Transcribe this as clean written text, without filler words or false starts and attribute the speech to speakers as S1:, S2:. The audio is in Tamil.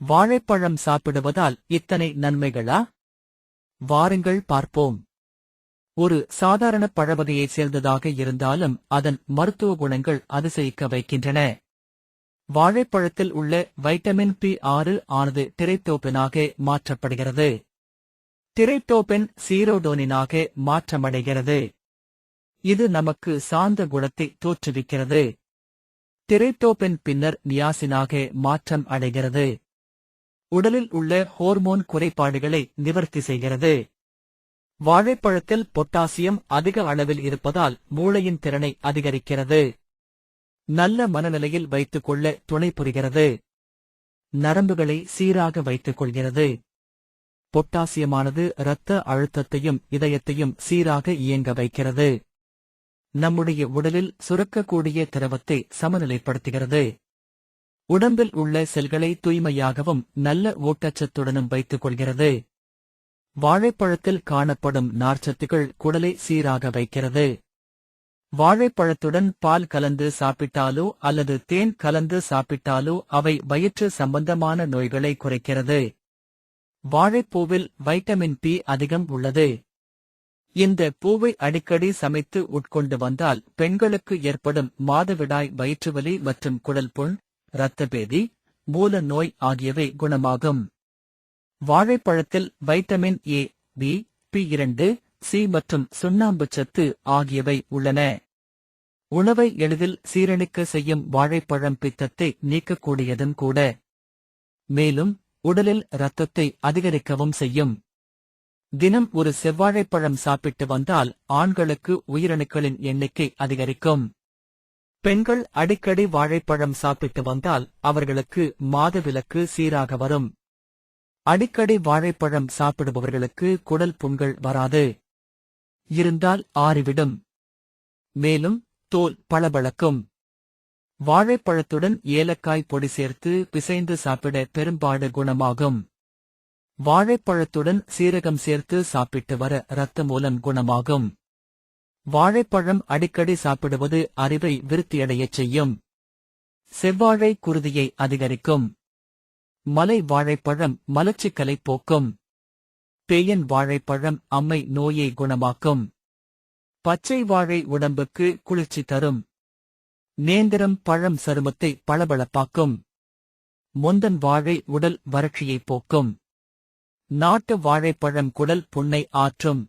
S1: வாழைப்பழம் சாப்பிடுவதால் இத்தனை நன்மைகளா? வாருங்கள் பார்ப்போம். ஒரு சாதாரண பழவகையைச் சேர்ந்ததாக இருந்தாலும் அதன் மருத்துவ குணங்கள் அதிசயிக்க வைக்கின்றன. வாழைப்பழத்தில் உள்ள வைட்டமின் பி6 ஆனது டிரைப்டோபனாக மாற்றப்படுகிறது. டிரைப்டோபன் சீரோடோனினாக மாற்றமடைகிறது. இது நமக்கு சாந்த குணத்தை தோற்றுவிக்கிறது. டிரைப்டோபன் பின்னர் நியாசினாக மாற்றம் அடைகிறது. உடலில் உள்ள ஹோர்மோன் குறைபாடுகளை நிவர்த்தி செய்கிறது. வாழைப்பழத்தில் பொட்டாசியம் அதிக அளவில் இருப்பதால் மூளையின் திறனை அதிகரிக்கிறது. நல்ல மனநிலையில் வைத்துக் கொள்ள துணை புரிகிறது. நரம்புகளை சீராக வைத்துக் கொள்கிறது. பொட்டாசியமானது இரத்த அழுத்தத்தையும் இதயத்தையும் சீராக இயங்க வைக்கிறது. நம்முடைய உடலில் சுரக்கக்கூடிய திரவத்தை சமநிலைப்படுத்துகிறது. உடம்பில் உள்ள செல்களை தூய்மையாகவும் நல்ல ஊட்டச்சத்துடனும் வைத்துக் கொள்கிறது. வாழைப்பழத்தில் காணப்படும் நார்ச்சத்துகள் குடலை சீராக வைக்கிறது. வாழைப்பழத்துடன் பால் கலந்து சாப்பிட்டாலோ அல்லது தேன் கலந்து சாப்பிட்டாலோ அவை வயிற்று சம்பந்தமான நோய்களை குறைக்கிறது. வாழைப்பூவில் வைட்டமின் பி அதிகம் உள்ளது. இந்த பூவை அடிக்கடி சமைத்து உட்கொண்டு வந்தால் பெண்களுக்கு ஏற்படும் மாதவிடாய் வயிற்றுவலி மற்றும் குடல் புண், இரத்தபேதி, மூல நோய் ஆகியவை குணமாகும். வாழைப்பழத்தில் vitamin A, B, B two, C மற்றும் சுண்ணாம்பு சத்து ஆகியவை உள்ளன. உணவை எளிதில் சீரணிக்க செய்யும் வாழைப்பழம் பித்தத்தை நீக்கக்கூடியதும் கூட. மேலும் உடலில் இரத்தத்தை அதிகரிக்கவும் செய்யும். தினம் ஒரு செவ்வாழைப்பழம் சாப்பிட்டு வந்தால் ஆண்களுக்கு உயிரணுக்களின் எண்ணிக்கை அதிகரிக்கும். பெண்கள் அடிக்கடி வாழைப்பழம் சாப்பிட்டு வந்தால் அவர்களுக்கு மாதவிலக்கு சீராக வரும். அடிக்கடி வாழைப்பழம் சாப்பிடுபவர்களுக்கு குடல் புண்கள் வராது. இருந்தால் ஆறிவிடும். மேலும் தோல் பளபளக்கும். வாழைப்பழத்துடன் ஏலக்காய் பொடி சேர்த்து பிசைந்து சாப்பிட பெரும்பாடு குணமாகும். வாழைப்பழத்துடன் சீரகம் சேர்த்து சாப்பிட்டு வர இரத்த மூலம் குணமாகும். வாழைப்பழம் அடிக்கடி சாப்பிடுவது அறிவை விருத்தியடையச் செய்யும். செவ்வாழை குருதியை அதிகரிக்கும். மலை வாழைப்பழம் மலச்சிக்கலை போக்கும். பேயன் வாழைப்பழம் அம்மை நோயை குணமாக்கும். பச்சை வாழை உடம்புக்கு குளிர்ச்சி தரும். நேந்திரம் பழம் சருமத்தை பளபளப்பாக்கும். முந்தன் வாழை உடல் வறட்சியை போக்கும். நாட்டு வாழைப்பழம் குடல் புண்ணை ஆற்றும்.